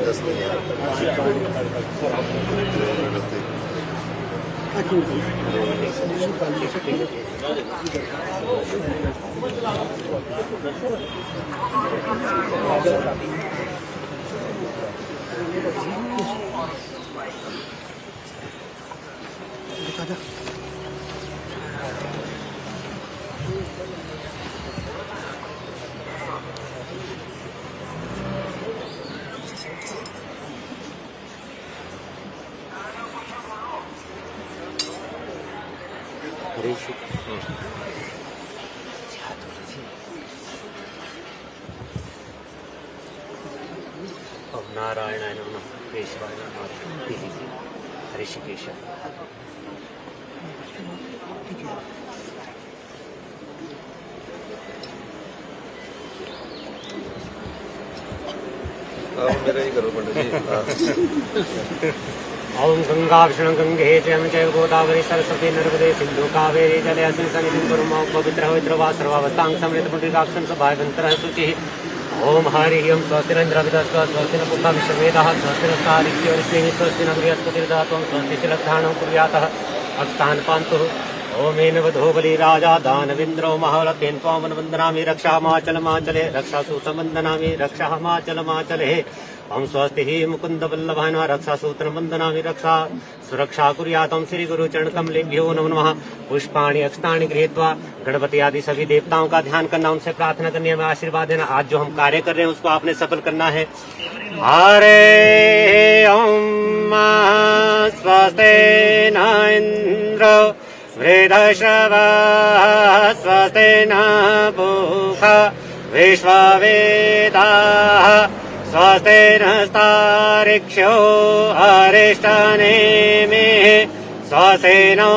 10 नहीं है। नारायणाय नमः केशवाय नमः ऋषिकेश। आप मेरा ही करो पंडित जी। ओम गंगाभीषण गंगे च गोदावरी सरस्वती नर्मदे सिंधु कावेरी जले अस्मिन् सन्निधिं कुर्मः पवित्र वा सर्वावस्थां समृत पुण्डिकाक्षं सभावन्तरः शुचिः। ओम हरि ओम स्वस्ति न इंद्रविदस्व स्वस्ति न पुष्पा विश्ववेदाः स्वस्ति न तारिक्योरिस्मिः स्वस्ति न बृहस्पतिर्दत्तं स्वस्ति शिलग्धानं कुर्यातः अक्षतान् पान्तु। ओमेन वधो बलि राजा दानवेन्द्रो महाबलतेन त्वां वन्दनामि रक्षामाचलमाचले रक्षासूत्रवन्दनामि रक्षामाचलमाचले। ओम स्वस्ति ही मुकुंद वल्लभाय नमः रक्षासूत्रं वन्दनामि रक्षा सुरक्षा कुर्यातं श्री गुरुचरण कमलेभ्यो नमो नमः। पुष्पाणि अक्षतानि गृहीत्वा गणपति आदि सभी देवताओं का ध्यान करना, उनसे प्रार्थना करनी है, हमें आशीर्वाद देना। आज जो हम कार्य कर रहे हैं उसको आपने सफल करना है। हरे ओम स्वस्ति न इंद्र वृद्धश्रवः स्वस्ति न पूषा विश्ववेदाः स्वस्ति नस्तारिक्ष्यो अरिष्टनेमिः स्वस्ति नो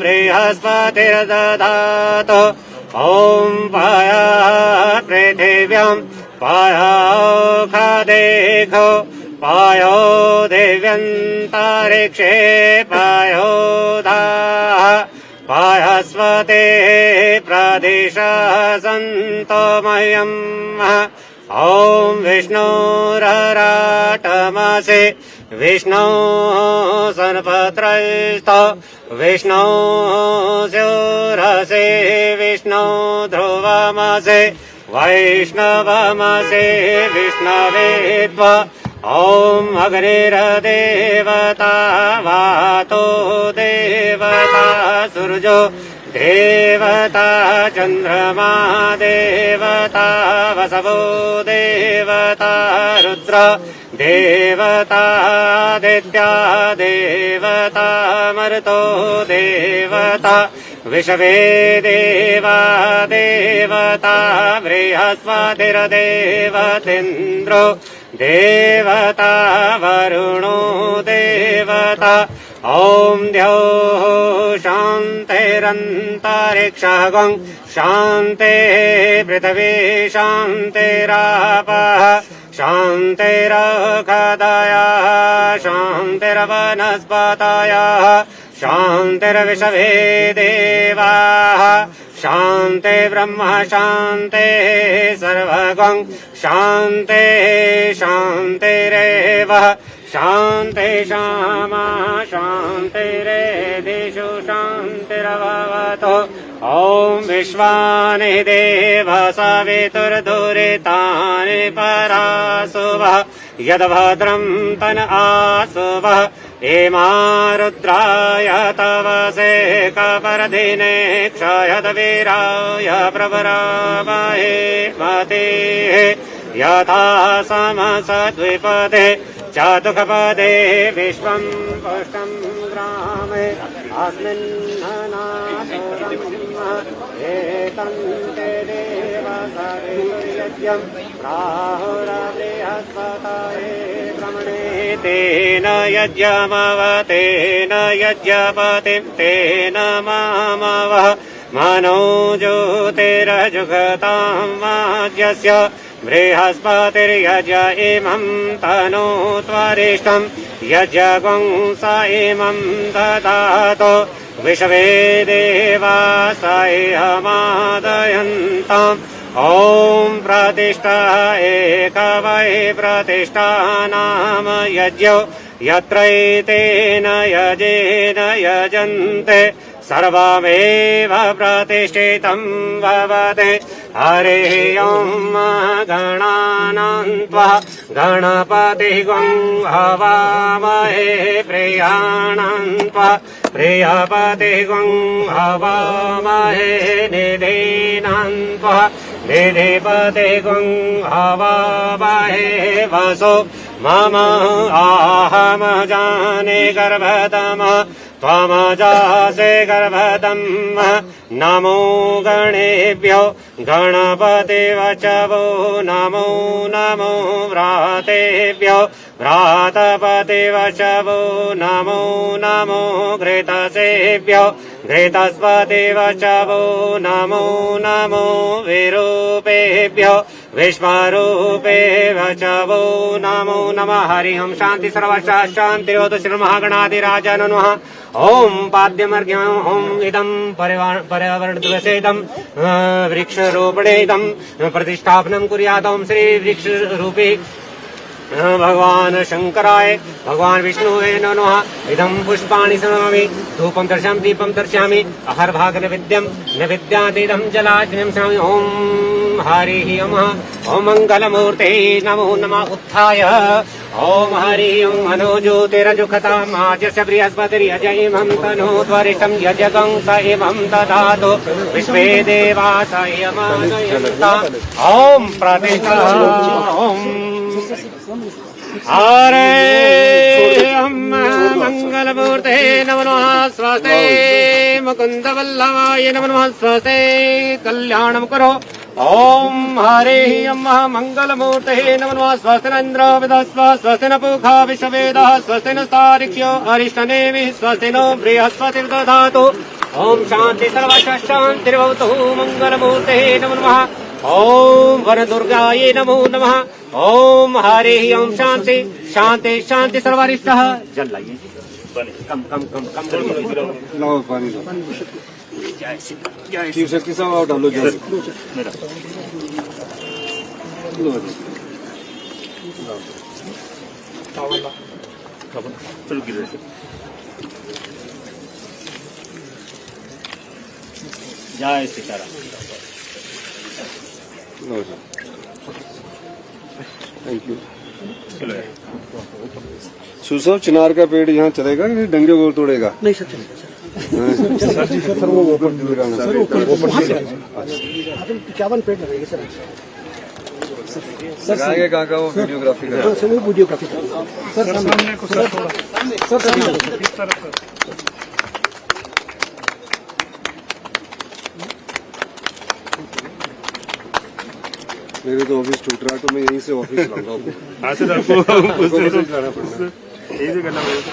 बृहस्पतिर्दधातु। ॐ पायः पृथिव्यां पायोखादेघो पायो देव्यन्तरिक्षे पायोधाः पायस्वते प्रदिशः सन्तो मह्यम्। ओम विष्णुरराटमसि विष्णु सनपत्रस्थ विष्णु स्योरसे विष्णु ध्रुवमसि वैष्णवमसि विष्णवे त्वा। ओम अग्निर्देवता वातो देवता सूर्यो देवता चंद्रमा देवता वसवो देवता रुद्र देवता आदित्या देवता मरुतो देवता विश्वे देवा देवता बृहस्पतिर्देवतेन्द्रो देवता वरुणो देवता। ओम द्यौः शान्तिरन्तरिक्षः शान्ते पृथिवी शान्तिरापः शान्तिरखदयः शान्तिर्वनस्पतयः शान्तिर्विश्वे देवाः शान्ति ब्रह्म शान्ति सर्वगं शान्ति शान्तिरेव शान्ति श्यामा शान्तिरेदिषु शान्तिरभवतु। ओम विश्वानि देव सवितुर्दुरितानि परासुवः यद्भद्रं तन आसुवः एमा रुद्राय तवसे कपर्दिने क्षयद्वीराय प्रवरामहे मतिः यथा समसद्विपदे चातुकपदे विश्वं पुष्टं ग्रामे अस्मिन् एतन्ते देवसवितुर्यज्ञं प्राहुरबृहस्पतये ब्रह्मणे तेन यज्ञमवतेन यज्ञपतिं तेन मामवः मनो ज्योतिरजुगतां वाज्यस्य बृहस्पतिर्यज्ञ इमं तनो त्वरिष्ठं यज्ञगं स इमं ददातु विश्वे देवा स इहमादयन्ताम् ॐ प्रतिष्ठा एक वै प्रतिष्ठा नाम यज्ञो यत्रैतेन यजेन यजन्ते सर्वमेव प्रतिष्ठितं भवते। हरिः ॐ गणानां त्वा गणपतिगुं हवामहे प्रियाणां त्वा प्रियपतिगुं हवामहे निधीनां त्वा निधिपतिगुं हवामहे वसो मम आहम जाने गर्भतम त्वमजासे गर्भतम् नमो गणेभ्यो गणपतिवचवो नमो नमो व्रातेभ्यो व्रातपतिवचवो नमो नमो घृतसेभ्यो घृतस्पतिवचवो नमो नमो विरूपेभ्यो विश्वरूपे वचवो नमो नमः। हरि ओम शांति सर्वशा शांतिरोध श्री महागणाधिराजन नमः। ओम पाद्यमर्घ्यम् ओम इदं पर्यावरण दिवसे इदं वृक्षारोपणे इदं प्रतिष्ठापनं कुर्यात्। ओम श्री वृक्ष रूपी भगवान शंकराय भगवान विष्णुवे नमः। इदं पुष्पाणि समयामि धूपं दर्शयामि दीपं दर्शयामि अहर्भाग नैवेद्यादिदं जलाग्निं समयामि। ओम हरिः ओम मंगलमूर्ते नमो नमः। उत्थाय ओम हरिः ओम मनोज्योतिरजुखताम् आजस्य बृहस्पतिर्यजैमं तनोत्वरिष्ठं यजगं स एवं ददातु विश्वे देवास यमानयन्ता। ओम प्रतिष्ठा ओम हरे ओम मंगलमूर्ते नमो नमः। स्वस्ते मुकुन्दवल्लभाय नमो नमः। स्वस्ते कल्याणं करो। ओम हरे ओम मंगलमूर्ते नमो नमः। स्वस्ति न इन्द्रो विदस्व स्वस्ति न पूषा विश्ववेदाः स्वस्ति न तारिक्ष्यो अरिष्टनेमिः स्वस्ति नो बृहस्पतिर्दधातु। ओम शांति सर्वशः शान्तिर्भवतु। मंगलमूर्ते नमो नमः। ओम वरदुर्गायै नमो नमः। ओम हरे ओम शांति शांति शांति सर्वारिष्टः। जल लाइए कम कम कम कम लाओ पानी लो। शिव शक्ति सब आओ डालो जल। चलो गिरे जय सीताराम। Thank you. सुसव चिनार का पेड़ यहाँ चलेगा कि डंगे को तोड़ेगा? नहीं सर चलेगा सर वो ओपन सर वो 51 पेड़ लगेंगे सर। सर आगे कहाँ का वो वीडियोग्राफी का? सर वो वीडियोग्राफी सर सामने को सर मेरे तो ऑफिस टूट रहा है तो मैं यहीं से ऑफिस लाऊंगा। हाँ सर आपको जाना पड़ेगा। यही से करना पड़ेगा।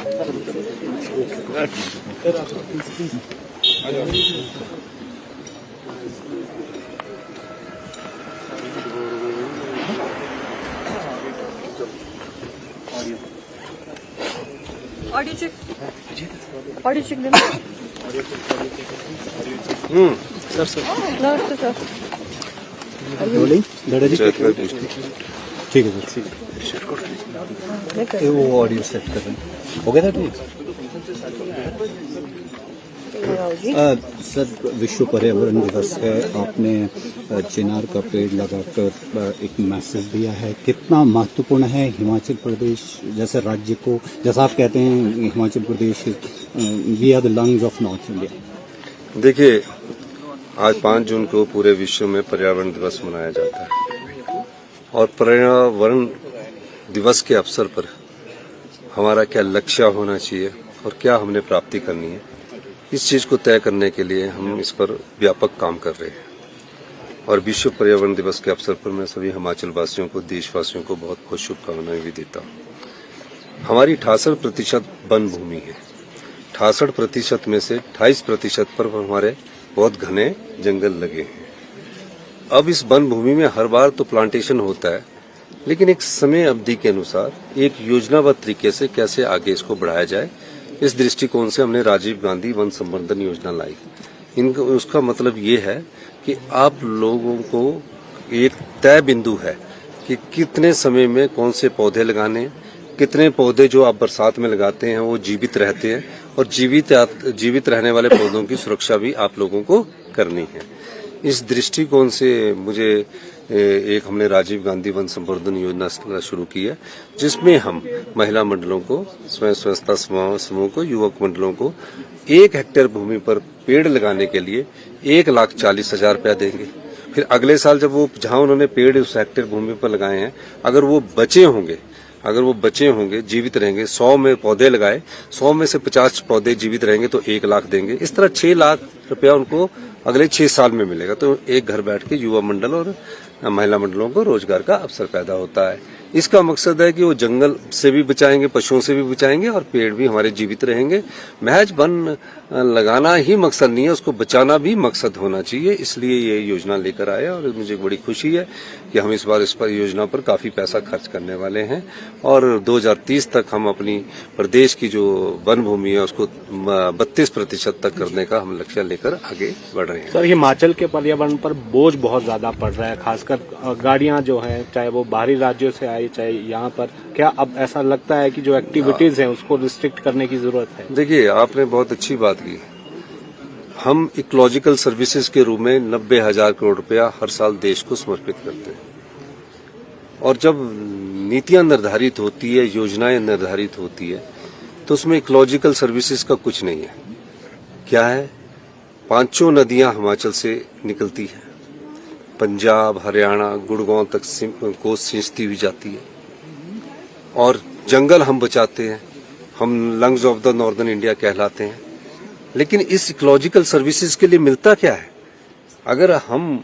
ऑडियो चेक देना सर सर नमस्ते सर। रोलिंग दादाजी ठीक है सर। वो ऑडियो सेट कर रहे हैं। हो गया था ठीक। सर विश्व पर्यावरण दिवस है, आपने चिनार का पेड़ लगाकर एक मैसेज दिया है, कितना महत्वपूर्ण है हिमाचल प्रदेश जैसे राज्य को? जैसा आप कहते हैं Himachal Pradesh we are the lungs of north India. देखिए आज 5 जून को पूरे विश्व में पर्यावरण दिवस मनाया जाता है और पर्यावरण दिवस के अवसर पर हमारा क्या लक्ष्य होना चाहिए और क्या हमने प्राप्ति करनी है, इस चीज को तय करने के लिए हम इस पर व्यापक काम कर रहे हैं। और विश्व पर्यावरण दिवस के अवसर पर मैं सभी हिमाचल वासियों को, देशवासियों को बहुत बहुत शुभकामनाएं भी देता हूँ। हमारी 68% वन भूमि है। 68% में से 28% पर हमारे बहुत घने जंगल लगे हैं। अब इस वन भूमि में हर बार तो प्लांटेशन होता है, लेकिन एक समय अवधि के अनुसार एक योजनाबद्ध तरीके से कैसे आगे इसको बढ़ाया जाए, इस दृष्टिकोण से हमने राजीव गांधी वन संवर्धन योजना लाई। उसका मतलब ये है कि आप लोगों को एक तय बिंदु है कि कितने समय में कौन से पौधे लगाने हैं, कितने पौधे जो आप बरसात में लगाते हैं वो जीवित रहते हैं, और जीवित रहने वाले पौधों की सुरक्षा भी आप लोगों को करनी है। इस दृष्टिकोण से मुझे एक हमने राजीव गांधी वन संवर्धन योजना शुरू की है, जिसमें हम महिला मंडलों को, स्वयं सहायता समूह को, युवक मंडलों को 1 हेक्टेयर भूमि पर पेड़ लगाने के लिए 1,40,000 रुपया देंगे। फिर अगले साल जब वो जहां उन्होंने पेड़ उस हेक्टेयर भूमि पर लगाए हैं, अगर वो बचे होंगे, जीवित रहेंगे, 100 में पौधे लगाए, 100 में से 50 पौधे जीवित रहेंगे तो 1 लाख देंगे। इस तरह 6 लाख रुपया उनको अगले 6 साल में मिलेगा। तो एक घर बैठ के युवा मंडल और महिला मंडलों को रोजगार का अवसर पैदा होता है। इसका मकसद है कि वो जंगल से भी बचाएंगे, पशुओं से भी बचाएंगे, और पेड़ भी हमारे जीवित रहेंगे। महज वन लगाना ही मकसद नहीं है, उसको बचाना भी मकसद होना चाहिए। इसलिए ये योजना लेकर आए, और मुझे बड़ी खुशी है कि हम इस बार इस पर योजना पर काफी पैसा खर्च करने वाले हैं, और 2030 तक हम अपनी प्रदेश की जो वन भूमि है उसको 32% तक करने का हम लक्ष्य लेकर आगे बढ़ रहे हैं। सर, हिमाचल के पर्यावरण पर बोझ बहुत ज्यादा पड़ रहा है, खासकर गाड़ियां जो है, चाहे वो बाहरी राज्यों से आई चाहे यहाँ पर, क्या अब ऐसा लगता है कि जो एक्टिविटीज हैं उसको रिस्ट्रिक्ट करने की जरूरत है? देखिए, आपने बहुत अच्छी बात की। हम इकोलॉजिकल सर्विसेज के रूप में 90,000 करोड़ रुपया हर साल देश को समर्पित करते हैं, और जब नीतियां निर्धारित होती है, योजनाएं निर्धारित होती है, तो उसमें इकोलॉजिकल सर्विसेज का कुछ नहीं है। क्या है? 5 नदियां हिमाचल से निकलती हैं, पंजाब, हरियाणा, गुड़गांव तक को सिंचती हुई जाती है, और जंगल हम बचाते हैं, हम lungs of the northern India कहलाते हैं। लेकिन इस इकोलॉजिकल सर्विसेज के लिए मिलता क्या है? अगर हम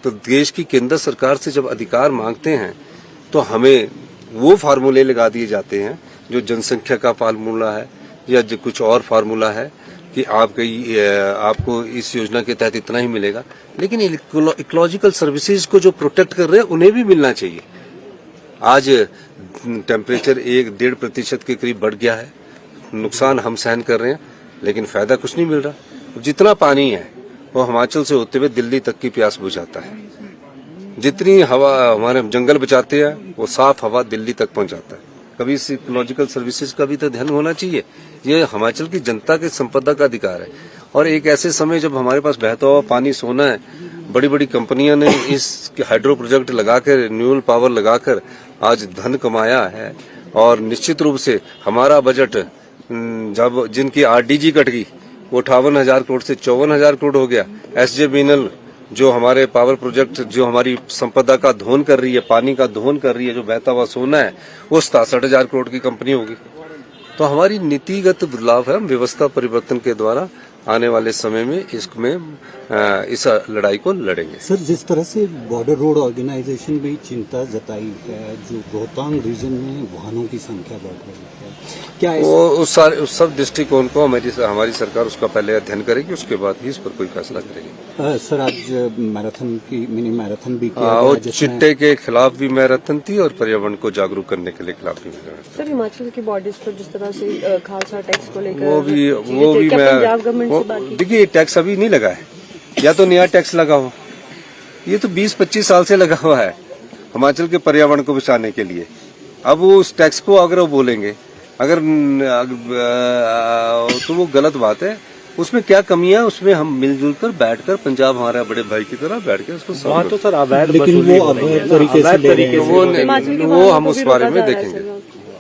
तो देश की केंद्र सरकार से जब अधिकार मांगते हैं, तो हमें वो फार्मूले लगा दिए जाते हैं जो जनसंख्या का फार्मूला है, या जो कुछ और फार्मूला है कि आपको इस योजना के तहत इतना ही मिलेगा। लेकिन इकोलॉजिकल सर्विसेज को जो प्रोटेक्ट कर रहे हैं उन्हें भी मिलना चाहिए। आज टेम्परेचर 1-1.5% के करीब बढ़ गया है, नुकसान हम सहन कर रहे हैं, लेकिन फायदा कुछ नहीं मिल रहा। जितना पानी है वो हिमाचल से होते हुए दिल्ली तक की प्यास बुझाता है। जितनी हवा हमारे जंगल बचाते हैं वो साफ हवा दिल्ली तक पहुंचाता है। कभी इस इकोलॉजिकल सर्विसेज का भी तो ध्यान होना चाहिए। ये हिमाचल की जनता के संपदा का अधिकार है, और एक ऐसे समय जब हमारे पास बहता हुआ पानी सोना है, बड़ी बड़ी कंपनियों ने इस हाइड्रो प्रोजेक्ट लगाकर, रिन्यूएबल पावर लगाकर आज धन कमाया है। और निश्चित रूप से हमारा बजट जब जिनकी आरडीजी कट गई वो 58,000 करोड़ से 54,000 करोड़ हो गया। एसजेवीएनएल जो हमारे पावर प्रोजेक्ट जो हमारी संपदा का दोहन कर रही है, पानी का दोहन कर रही है, जो बहता हुआ सोना है, वो 67,000 करोड़ की कंपनी होगी। तो हमारी नीतिगत बदलाव है, हम व्यवस्था परिवर्तन के द्वारा आने वाले समय में इस लड़ाई को लड़ेंगे। सर, जिस तरह से बॉर्डर रोड ऑर्गेनाइजेशन भी चिंता जताई है, जो रोहतांग रीजन में वाहनों की संख्या बढ़ रही है, क्या वो उस सब दृष्टिकोण को हमारी सरकार उसका पहले अध्ययन करेगी, उसके बाद ही इस पर कोई फैसला करेगी। सर, आज मैराथन की मिनी मैराथन भी किया और गया, चिट्टे के खिलाफ भी मैराथन थी, और पर्यावरण को जागरूक करने के लिए खिलाफ भी मैराथन। सर, हिमाचल की बॉर्डर्स पर जिस तरह से खालसा टैक्स को लेकर वो भी पंजाब गवर्नमेंट से बात की? देखिए, टैक्स अभी नहीं लगा है, या तो नया टैक्स लगा हो। ये तो 20-25 साल से लगा हुआ है हिमाचल के पर्यावरण को बचाने के लिए। अब वो उस टैक्स को अगर वो बोलेंगे अगर तो वो गलत बात है। उसमें क्या कमी है, उसमें हम मिलजुल कर बैठकर, पंजाब हमारा बड़े भाई की तरह बैठ के उसको वहाँ तो सर अवैध लेकिन वसूली वो हो रही है। अवैध तरीके से ले रहे हैं। वो हम उस बारे में देखेंगे।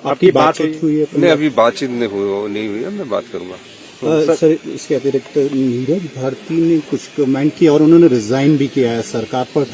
आपकी बातचीत हुई है? नहीं, अभी बातचीत नहीं हुई है, मैं बात करूंगा। सर, इसके अतिरिक्त नीरज भारती ने कुछ कमेंट किया और उन्होंने रिजाइन भी किया है सरकार पर।